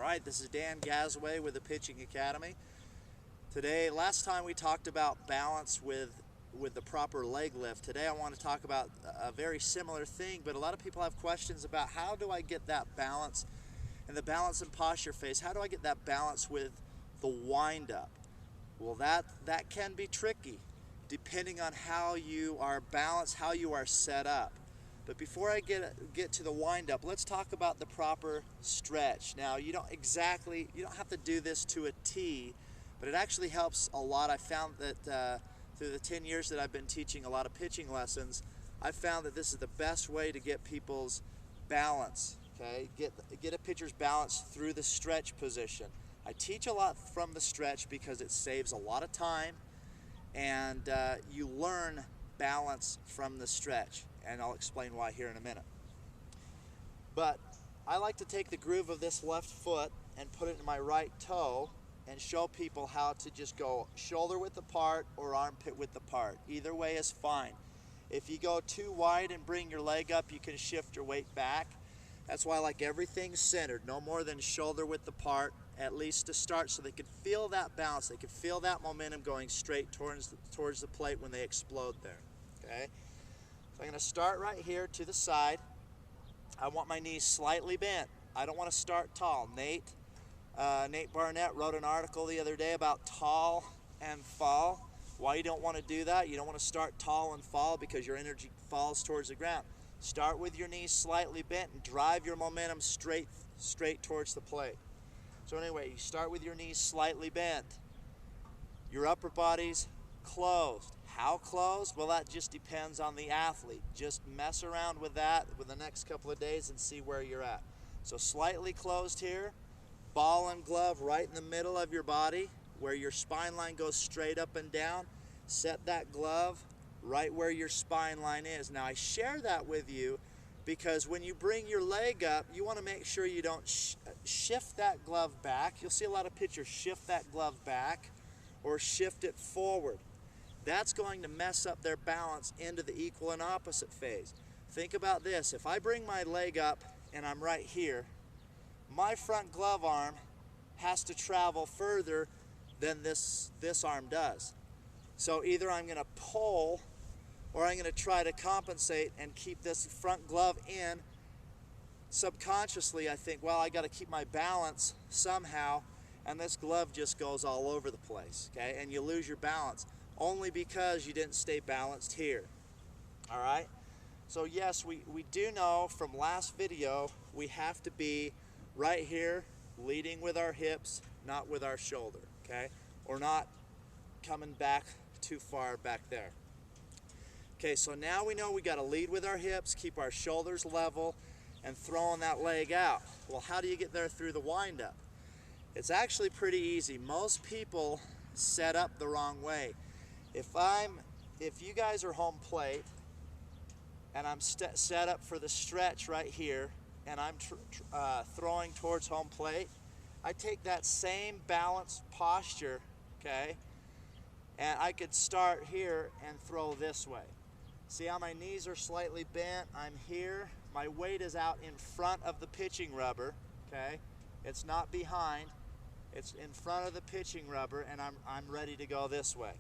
Alright, this is Dan Gazaway with the Pitching Academy. Today, last time we talked about balance with the proper leg lift. Today I want to talk about a very similar thing, but a lot of people have questions about how do I get that balance in the balance and posture phase. How do I get that balance with the wind-up? Well, that can be tricky depending on how you are balanced, how you are set up. But before I get to the wind-up, let's talk about the proper stretch. Now, you don't have to do this to a T, but it actually helps a lot. I found that through the 10 years that I've been teaching a lot of pitching lessons, I've found that this is the best way to get people's balance, okay? Get a pitcher's balance through the stretch position. I teach a lot from the stretch because it saves a lot of time, and you learn balance from the stretch, and I'll explain why here in a minute. But I like to take the groove of this left foot and put it in my right toe and show people how to just go shoulder width apart or armpit width apart. Either way is fine. If you go too wide and bring your leg up, you can shift your weight back. That's why I like everything centered, no more than shoulder width apart, at least to start, so they can feel that bounce. They can feel that momentum going straight towards the plate when they explode there. Okay? So I'm going to start right here to the side. I want my knees slightly bent. I don't want to start tall. Nate Barnett wrote an article the other day about tall and fall. Why you don't want to do that? You don't want to start tall and fall because your energy falls towards the ground. Start with your knees slightly bent and drive your momentum straight towards the plate. So anyway, you start with your knees slightly bent. Your upper body's closed. How closed? Well, that just depends on the athlete. Just mess around with that with the next couple of days and see where you're at. So slightly closed here. Ball and glove right in the middle of your body where your spine line goes straight up and down. Set that glove right where your spine line is. Now I share that with you because when you bring your leg up, you want to make sure you don't shift that glove back. You'll see a lot of pitchers shift that glove back or shift it forward. That's going to mess up their balance into the equal and opposite phase. Think about this. If I bring my leg up and I'm right here, my front glove arm has to travel further than this arm does. So either I'm going to pull or I'm going to try to compensate and keep this front glove in. Subconsciously I think, well, I got to keep my balance somehow, and this glove just goes all over the place, okay? And you lose your balance only because you didn't stay balanced here. All right? So yes, we do know from last video we have to be right here, leading with our hips, not with our shoulder, okay? Or not coming back too far back there. Okay, so now we know we got to lead with our hips, keep our shoulders level, and throwing that leg out. Well, how do you get there through the wind-up? It's actually pretty easy. Most people set up the wrong way. If you guys are home plate, and I'm set up for the stretch right here, and I'm throwing towards home plate, I take that same balanced posture, okay, and I could start here and throw this way. See how my knees are slightly bent? I'm here. My weight is out in front of the pitching rubber, okay? It's not behind. It's in front of the pitching rubber, and I'm ready to go this way.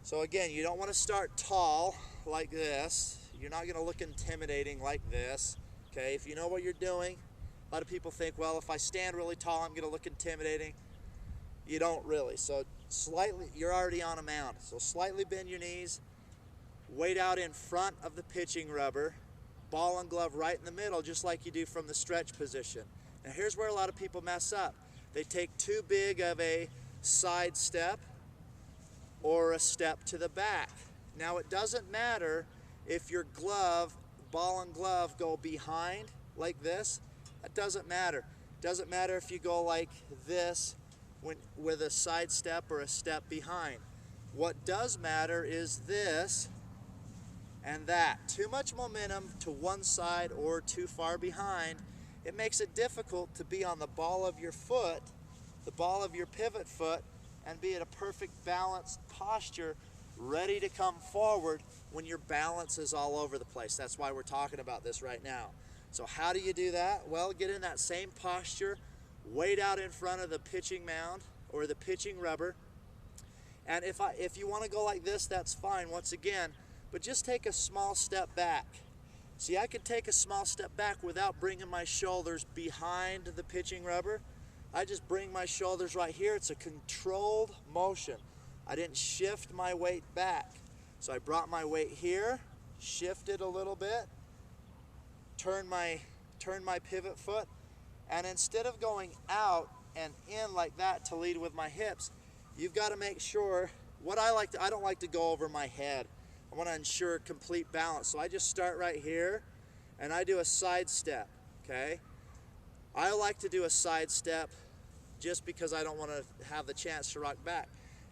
So again, you don't want to start tall like this. You're not going to look intimidating like this. Okay, if you know what you're doing, a lot of people think, well, if I stand really tall, I'm going to look intimidating. You don't really. So slightly, you're already on a mound. So slightly bend your knees, weight out in front of the pitching rubber, ball and glove right in the middle, just like you do from the stretch position. Now here's where a lot of people mess up. They take too big of a side step or a step to the back. Now it doesn't matter if your ball and glove go behind like this. That doesn't matter. It doesn't matter if you go like this with a side step or a step behind. What does matter is this and that. Too much momentum to one side or too far behind, it makes it difficult to be on the ball of your foot, the ball of your pivot foot, and be at a perfect balanced posture, ready to come forward when your balance is all over the place. That's why we're talking about this right now. So how do you do that? Well, get in that same posture weight out in front of the pitching mound or the pitching rubber. And if you want to go like this, that's fine once again, but just take a small step back. See, I could take a small step back without bringing my shoulders behind the pitching rubber. I just bring my shoulders right here. It's a controlled motion. I didn't shift my weight back. So I brought my weight here, shifted a little bit, turned my pivot foot, and instead of going out and in like that to lead with my hips, you've got to make sure, I don't like to go over my head. I want to ensure complete balance. So I just start right here and I do a side step, okay? I like to do a side step just because I don't want to have the chance to rock back.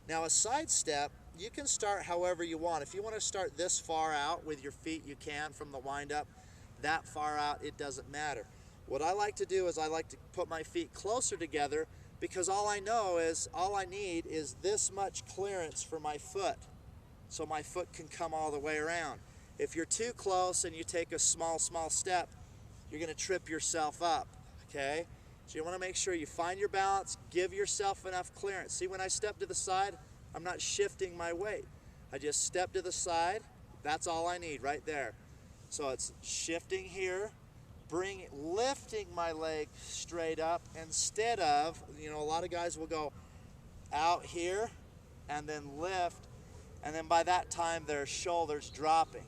Now a side step, you can start however you want. If you want to start this far out with your feet, you can from the windup. That far out, it doesn't matter. What I like to do is I like to put my feet closer together because all I need is this much clearance for my foot, so my foot can come all the way around. If you're too close and you take a small step, you're going to trip yourself up, okay? So you want to make sure you find your balance, give yourself enough clearance. See, when I step to the side, I'm not shifting my weight. I just step to the side. That's all I need right there. So it's shifting here, lifting my leg straight up instead of, a lot of guys will go out here and then lift, and then by that time their shoulders dropping.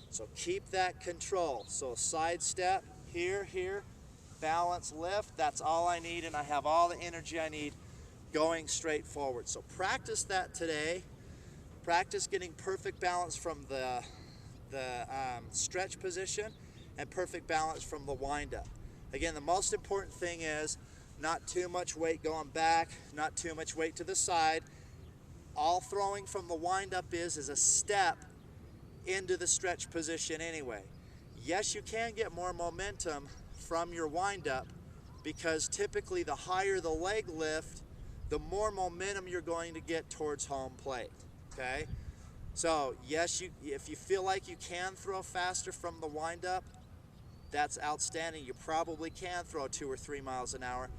So keep that control. So side step, here, balance, lift, that's all I need, and I have all the energy I need going straight forward. So practice that today. Practice getting perfect balance from the stretch position and perfect balance from the windup. Again, the most important thing is not too much weight going back, not too much weight to the side. All throwing from the windup is a step into the stretch position anyway. Yes, you can get more momentum from your windup because typically the higher the leg lift, the more momentum you're going to get towards home plate, okay? So yes, if you feel like you can throw faster from the windup, that's outstanding. You probably can throw 2 or 3 miles an hour,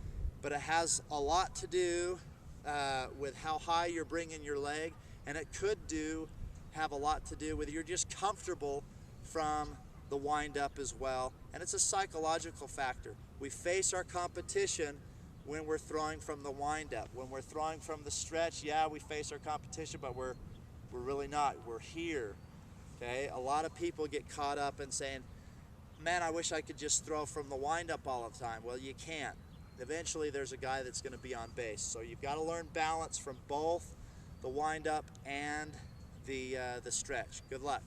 but it has a lot to do with how high you're bringing your leg, and it could have a lot to do with you're just comfortable from the windup as well, and it's a psychological factor. We face our competition when we're throwing from the windup. When we're throwing from the stretch, yeah, we face our competition, but we're really not. We're here, okay? A lot of people get caught up in saying, man, I wish I could just throw from the windup all the time. Well, you can't. Eventually, there's a guy that's going to be on base. So you've got to learn balance from both the windup and the stretch. Good luck.